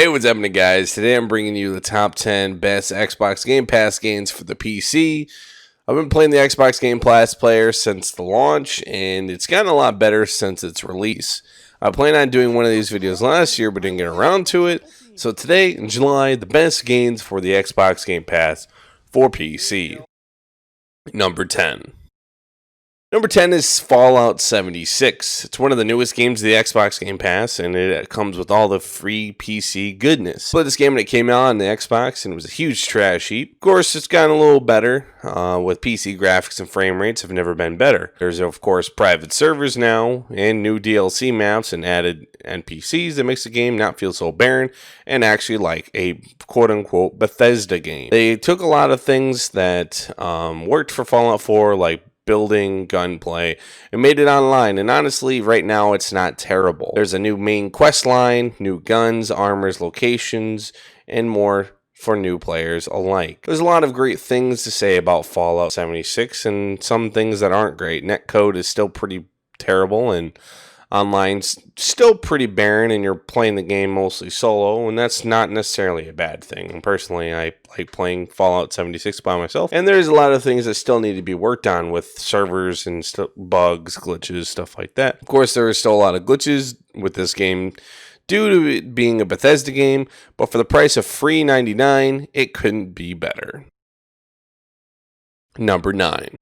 Hey, what's happening, guys? Today I'm bringing you the top 10 best Xbox Game Pass games for the PC. I've been playing the Xbox Game Pass player since the launch, and it's gotten a lot better since its release. I planned on doing one of these videos last year, but didn't get around to it. So today, in July, the best games for the Xbox Game Pass for PC. Number 10. Number 10 is Fallout 76. It's one of the newest games of the Xbox Game Pass, and it comes with all the free PC goodness. I played this game when it came out on the Xbox, and it was a huge trash heap. Of course, it's gotten a little better, with PC graphics and frame rates have never been better. There's, of course, private servers now, and new DLC maps and added NPCs that makes the game not feel so barren, and actually like a quote-unquote Bethesda game. They took a lot of things that worked for Fallout 4, like building, gunplay, and made it online, and honestly right now it's not terrible. There's a new main quest line, new guns, armors, locations, and more for new players alike. There's a lot of great things to say about Fallout 76 and some things that aren't great. Netcode is still pretty terrible, and online's still pretty barren, and you're playing the game mostly solo, and that's not necessarily a bad thing. And personally, I like playing Fallout 76 by myself, and there's a lot of things that still need to be worked on with servers and bugs, glitches, stuff like that. Of course, there are still a lot of glitches with this game due to it being a Bethesda game, but for the price of free $99, it couldn't be better. Number 9.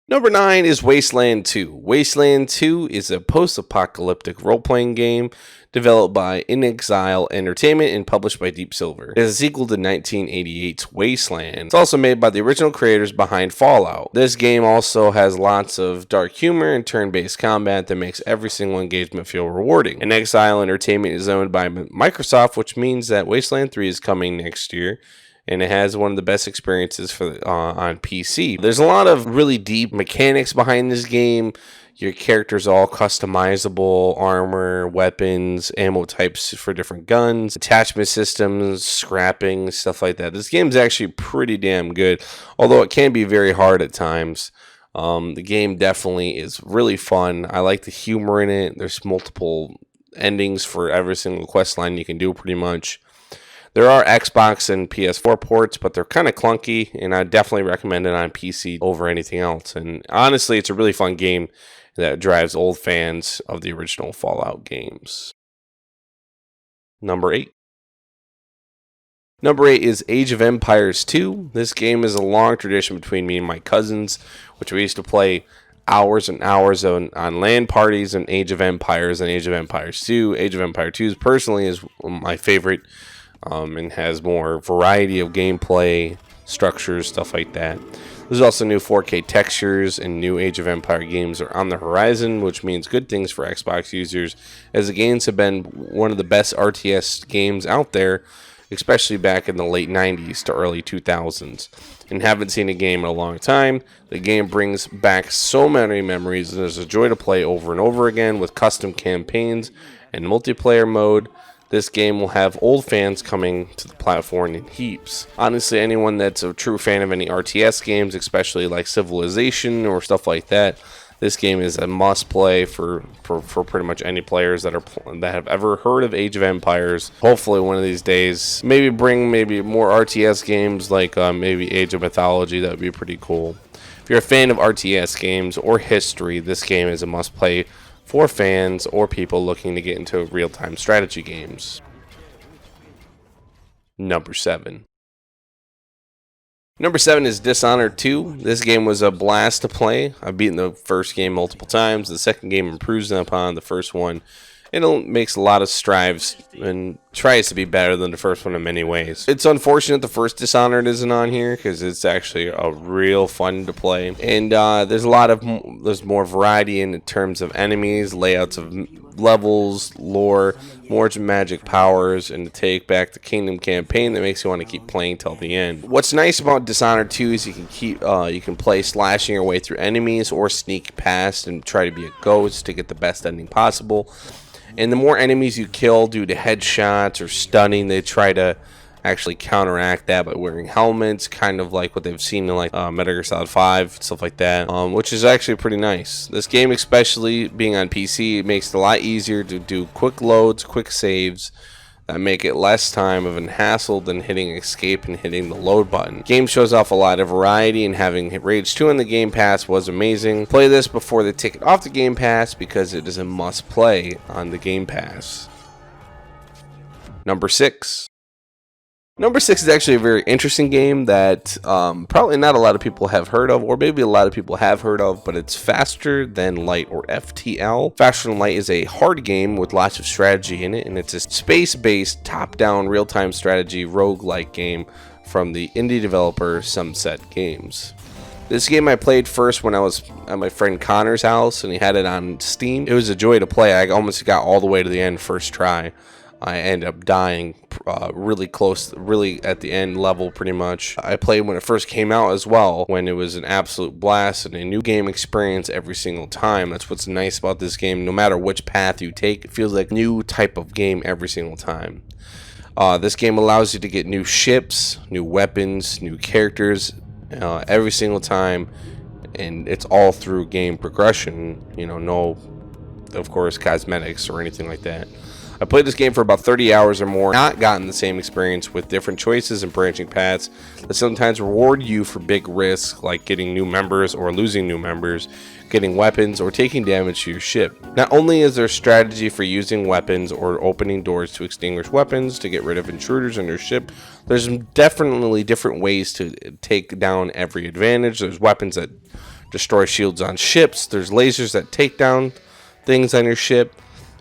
Number 9 is Wasteland II. Wasteland 2 is a post-apocalyptic role-playing game developed by inXile Entertainment and published by Deep Silver. It is a sequel to 1988's Wasteland. It's also made by the original creators behind Fallout. This game also has lots of dark humor and turn-based combat that makes every single engagement feel rewarding. inXile Entertainment is owned by Microsoft, which means that Wasteland 3 is coming next year, and it has one of the best experiences for on PC. There's a lot of really deep mechanics behind this game. Your character's all customizable, armor, weapons, ammo types for different guns, attachment systems, scrapping, stuff like that. This game's actually pretty damn good, although it can be very hard at times. The game definitely is really fun. I like the humor in it. There's multiple endings for every single quest line you can do pretty much. There are Xbox and PS4 ports, but they're kind of clunky, and I definitely recommend it on PC over anything else. And honestly, it's a really fun game that drives old fans of the original Fallout games. Number 8. Number 8 is Age of Empires II. This game is a long tradition between me and my cousins, which we used to play hours and hours on LAN parties and Age of Empires and Age of Empires 2. Age of Empires 2 personally is my favorite. And has more variety of gameplay, structures, stuff like that. There's also new 4K textures, and new Age of Empire games are on the horizon, which means good things for Xbox users, as the games have been one of the best RTS games out there, especially back in the late 90s to early 2000s. And haven't seen a game in a long time. The game brings back so many memories, and there's a joy to play over and over again with custom campaigns and multiplayer mode. This game will have old fans coming to the platform in heaps. Honestly, anyone that's a true fan of any RTS games, especially like Civilization or stuff like that, this game is a must-play for pretty much any players that have ever heard of Age of Empires. Hopefully, one of these days, maybe bring more RTS games like maybe Age of Mythology. That would be pretty cool. If you're a fan of RTS games or history, this game is a must-play for fans or people looking to get into real-time strategy games. Number 7. Number 7 is Dishonored 2. This game was a blast to play. I've beaten the first game multiple times. The second game improves upon the first one. It makes a lot of strives and tries to be better than the first one in many ways. It's unfortunate the first Dishonored isn't on here because it's actually a real fun to play. And there's more variety in terms of enemies, layouts of levels, lore, more magic powers, and to take back the Kingdom campaign that makes you want to keep playing till the end. What's nice about Dishonored 2 is you can play slashing your way through enemies or sneak past and try to be a ghost to get the best ending possible. And the more enemies you kill due to headshots or stunning, they try to actually counteract that by wearing helmets, kind of like what they've seen in like Metal Gear Solid 5, stuff like that, which is actually pretty nice. This game, especially being on PC, it makes it a lot easier to do quick loads, quick saves. that make it less time of a hassle than hitting escape and hitting the load button. The game shows off a lot of variety, and having Rage 2 on the Game Pass was amazing. Play this before they take it off the Game Pass because it is a must play on the Game Pass. Number 6. Number 6 is actually a very interesting game that probably not a lot of people have heard of, or maybe a lot of people have heard of, but it's Faster Than Light, or FTL. Faster Than Light is a hard game with lots of strategy in it, and it's a space-based, top-down, real-time strategy roguelike game from the indie developer Sunset Games. This game I played first when I was at my friend Connor's house, and he had it on Steam. It was a joy to play. I almost got all the way to the end first try. I ended up dying really close, really at the end level pretty much. I played when it first came out as well, when it was an absolute blast and a new game experience every single time. That's what's nice about this game. No matter which path you take, it feels like a new type of game every single time. This game allows you to get new ships, new weapons, new characters every single time, and it's all through game progression. You know, no, of course, cosmetics or anything like that. I played this game for about 30 hours or more, not gotten the same experience with different choices and branching paths that sometimes reward you for big risks like getting new members or losing new members, getting weapons, or taking damage to your ship. Not only is there strategy for using weapons or opening doors to extinguish weapons to get rid of intruders on your ship, there's definitely different ways to take down every advantage. There's weapons that destroy shields on ships, there's lasers that take down things on your ship.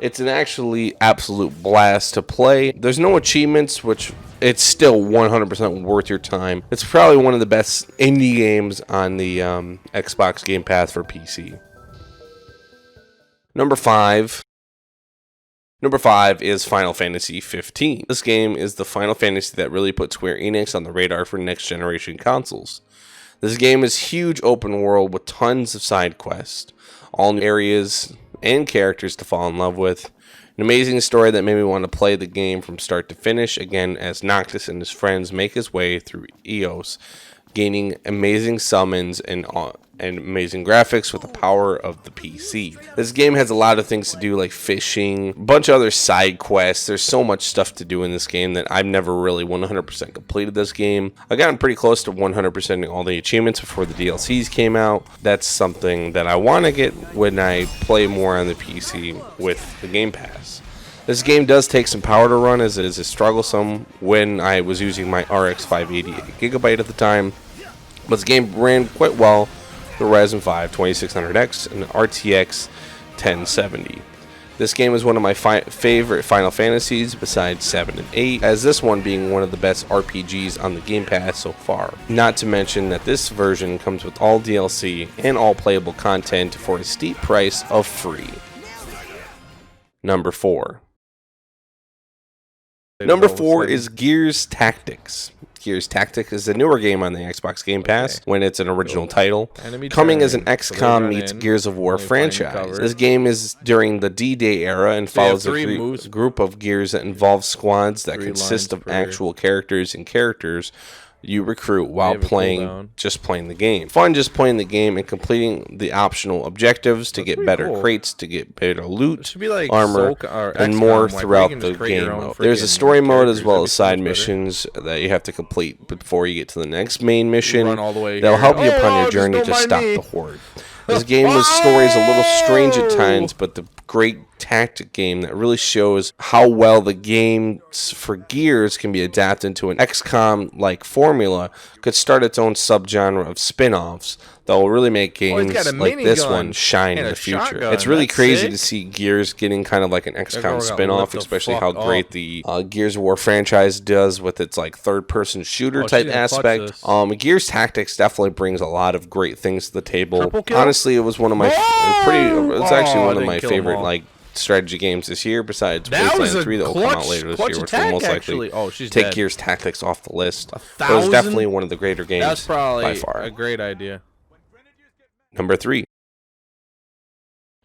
It's an actually absolute blast to play. There's no achievements, which it's still 100% worth your time. It's probably one of the best indie games on the Xbox Game Pass for PC. Number 5. Number 5 is Final Fantasy XV. This game is the Final Fantasy that really put Square Enix on the radar for next generation consoles. This game is huge open world with tons of side quests, all new areas and characters to fall in love with. An amazing story that made me want to play the game from start to finish, again as Noctis and his friends make his way through Eos, gaining amazing summons and amazing graphics with the power of the PC. This game has a lot of things to do, like fishing, a bunch of other side quests. There's so much stuff to do in this game that I've never really 100% completed this game. I've gotten pretty close to 100%ing all the achievements before the DLCs came out. That's something that I want to get when I play more on the PC with the Game Pass. This game does take some power to run, as it is a strugglesome when I was using my RX 588GB at the time. But this game ran quite well. The Ryzen 5 2600X and RTX 1070. This game is one of my favorite Final Fantasies besides 7 and 8, as this one being one of the best RPGs on the Game Pass so far. Not to mention that this version comes with all DLC and all playable content for a steep price of free. Number 4. Number 4 is Gears Tactics. Gears Tactics is a newer game on the Xbox Game Pass when it's an original title, coming as an XCOM meets Gears of War franchise. This game is during the D-Day era and follows a group of Gears that involve squads that consist of actual characters and characters you recruit while playing the game. Fun just playing the game and completing the optional objectives to get better crates, to get better loot, armor, and more throughout the game mode. There's a story mode as well as side missions that you have to complete before you get to the next main mission that'll help you upon your journey to stop the Horde. This game's story is a little strange at times, but the great tactic game that really shows how well the games for Gears can be adapted into an XCOM-like formula could start its own subgenre of spin-offs that will really make games like this one shine in the future. It's really crazy to see Gears getting kind of like an XCOM spin-off, especially how great the Gears of War franchise does with its like third-person shooter type aspect. Gears Tactics definitely brings a lot of great things to the table. Honestly, it was one of my it's actually one of my favorite like strategy games this year, besides Wasteland 3 that will come out later this year, which will most likely take Gears Tactics off the list. But it was definitely one of the greater games by far. A great idea. Number 3.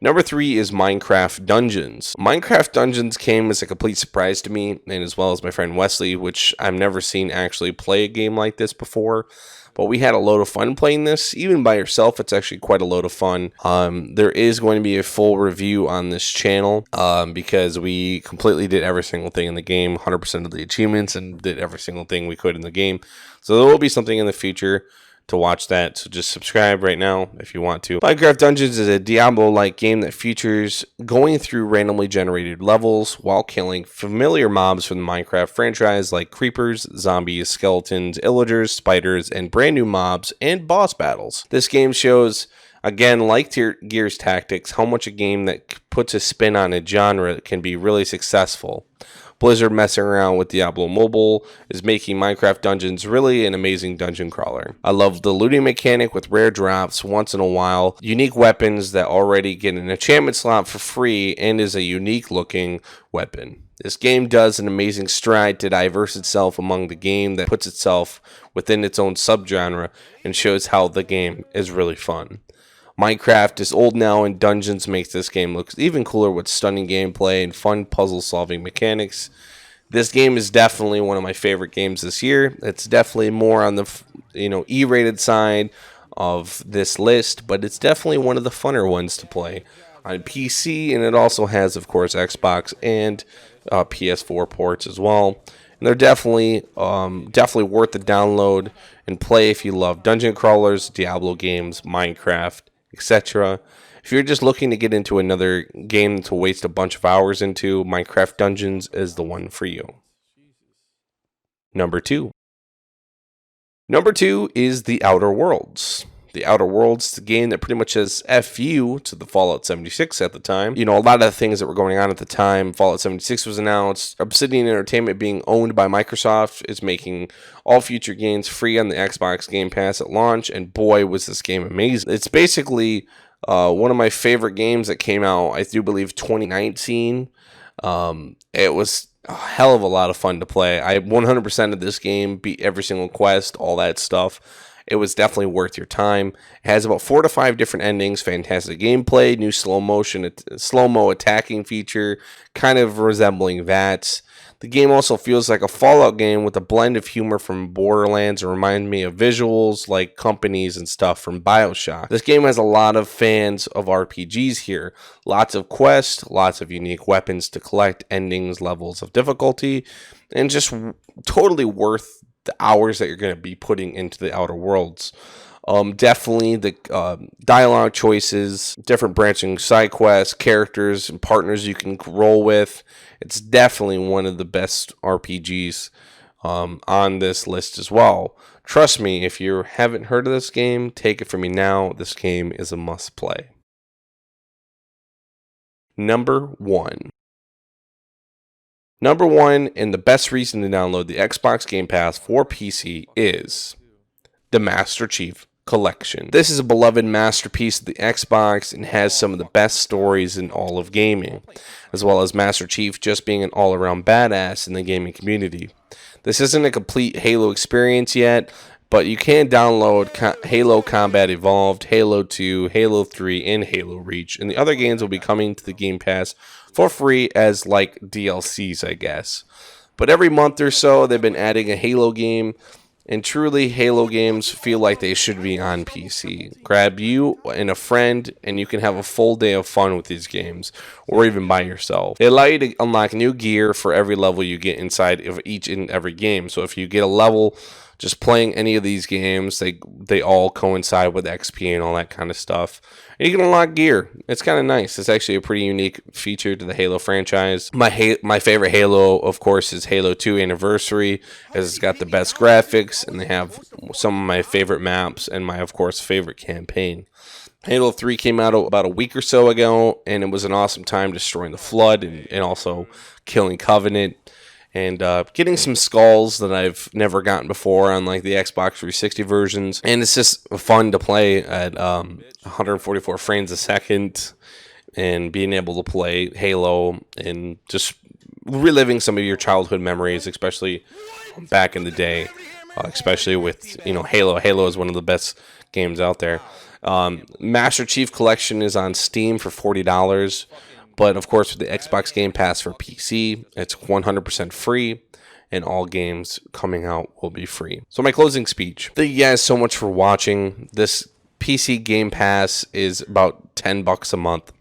Number 3 is Minecraft Dungeons. Minecraft Dungeons came as a complete surprise to me, and as well as my friend Wesley, which I've never seen actually play a game like this before. But we had a load of fun playing this. Even by yourself, it's actually quite a load of fun. There is going to be a full review on this channel because we completely did every single thing in the game, 100% of the achievements, and did every single thing we could in the game. So there will be something in the future to watch that, so just subscribe right now if you want to. Minecraft Dungeons is a Diablo-like game that features going through randomly generated levels while killing familiar mobs from the Minecraft franchise like creepers, zombies, skeletons, illagers, spiders, and brand new mobs and boss battles. This game shows, again, like Gears Tactics, how much a game that puts a spin on a genre can be really successful. Blizzard messing around with Diablo Mobile is making Minecraft Dungeons really an amazing dungeon crawler. I love the looting mechanic with rare drops once in a while, unique weapons that already get an enchantment slot for free and is a unique looking weapon. This game does an amazing stride to diverse itself among the game that puts itself within its own subgenre and shows how the game is really fun. Minecraft is old now, and Dungeons makes this game look even cooler with stunning gameplay and fun puzzle-solving mechanics. This game is definitely one of my favorite games this year. It's definitely more on the E-rated side of this list, but it's definitely one of the funner ones to play on PC, and it also has, of course, Xbox and PS4 ports as well. And they're definitely worth the download and play if you love dungeon crawlers, Diablo games, Minecraft, etc. If you're just looking to get into another game to waste a bunch of hours into, Minecraft Dungeons is the one for you. Number 2. Number 2 is The Outer Worlds. The Outer Worlds, the game that pretty much says F you to the Fallout 76 at the time. You know, a lot of the things that were going on at the time, Fallout 76 was announced. Obsidian Entertainment, being owned by Microsoft, is making all future games free on the Xbox Game Pass at launch, and boy, was this game amazing. It's basically one of my favorite games that came out, I do believe, 2019. It was a hell of a lot of fun to play. I 100% of this game, beat every single quest, all that stuff. It was definitely worth your time. It has about 4 to 5 different endings, fantastic gameplay, new slow-mo attacking feature, kind of resembling that. The game also feels like a Fallout game with a blend of humor from Borderlands and reminds me of visuals like companies and stuff from BioShock. This game has a lot of fans of RPGs here. Lots of quests, lots of unique weapons to collect, endings, levels of difficulty, and just totally worth the hours that you're going to be putting into the Outer Worlds. Definitely the dialogue choices, different branching side quests, characters, and partners you can roll with. It's definitely one of the best RPGs on this list as well. Trust me, if you haven't heard of this game, take it from me now. This game is a must play. Number 1. Number 1, and the best reason to download the Xbox Game Pass for PC is the Master Chief Collection. This is a beloved masterpiece of the Xbox and has some of the best stories in all of gaming, as well as Master Chief just being an all-around badass in the gaming community. This isn't a complete Halo experience yet, but you can download Halo Combat Evolved, Halo 2, Halo 3, and Halo Reach, and the other games will be coming to the Game Pass for free as like DLCs, I guess. But every month or so, they've been adding a Halo game, and truly, Halo games feel like they should be on PC. Grab you and a friend, and you can have a full day of fun with these games, or even by yourself. They allow you to unlock new gear for every level you get inside of each and every game. So if you get a level just playing any of these games, they all coincide with XP and all that kind of stuff. And you can unlock gear. It's kind of nice. It's actually a pretty unique feature to the Halo franchise. My favorite Halo, of course, is Halo 2 Anniversary, as it's got the best graphics, and they have some of my favorite maps and my, of course, favorite campaign. Halo 3 came out about a week or so ago, and it was an awesome time destroying the Flood and also killing Covenant. And getting some skulls that I've never gotten before on like the Xbox 360 versions. And it's just fun to play at 144 frames a second and being able to play Halo and just reliving some of your childhood memories, especially back in the day, especially with, Halo. Halo is one of the best games out there. Master Chief Collection is on Steam for $40. But of course, with the Xbox Game Pass for PC, it's 100% free, and all games coming out will be free. So my closing speech. Thank you guys so much for watching. This PC Game Pass is about $10 a month.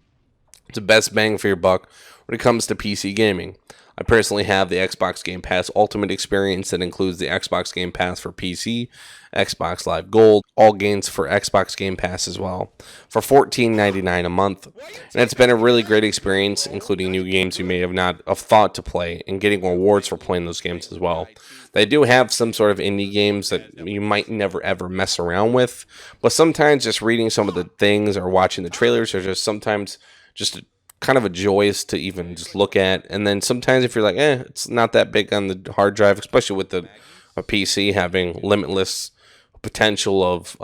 It's the best bang for your buck when it comes to PC gaming. I personally have the Xbox Game Pass Ultimate Experience that includes the Xbox Game Pass for PC, Xbox Live Gold, all games for Xbox Game Pass as well, for $14.99 a month. And it's been a really great experience, including new games you may have not have thought to play, and getting rewards for playing those games as well. They do have some sort of indie games that you might never ever mess around with, but sometimes just reading some of the things or watching the trailers are just sometimes just kind of a joyous to even just look at. And then sometimes if you're like, it's not that big on the hard drive, especially with a PC having limitless potential of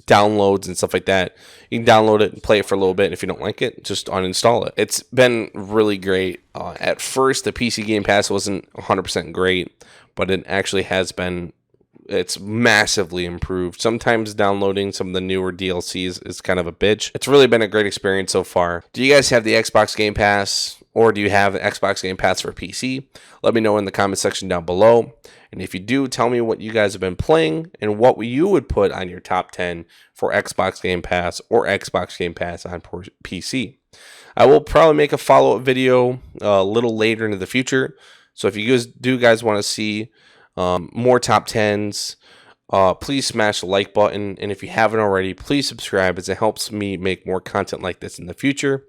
downloads and stuff like that, you can download it and play it for a little bit. And if you don't like it, just uninstall it. It's been really great. At first, the PC Game Pass wasn't 100% great, but it actually has been. It's massively improved. Sometimes downloading some of the newer DLCs is kind of a bitch. It's really been a great experience so far. Do you guys have the Xbox Game Pass, or do you have an Xbox Game Pass for PC? Let me know in the comment section down below. And if you do, tell me what you guys have been playing and what you would put on your top 10 for Xbox Game Pass or Xbox Game Pass on PC. I will probably make a follow-up video a little later into the future. So if you guys want to see more top 10s, please smash the like button, and if you haven't already, please subscribe, as it helps me make more content like this in the future.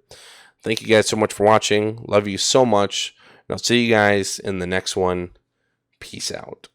Thank you guys so much for watching. Love you so much, and I'll see you guys in the next one. Peace out.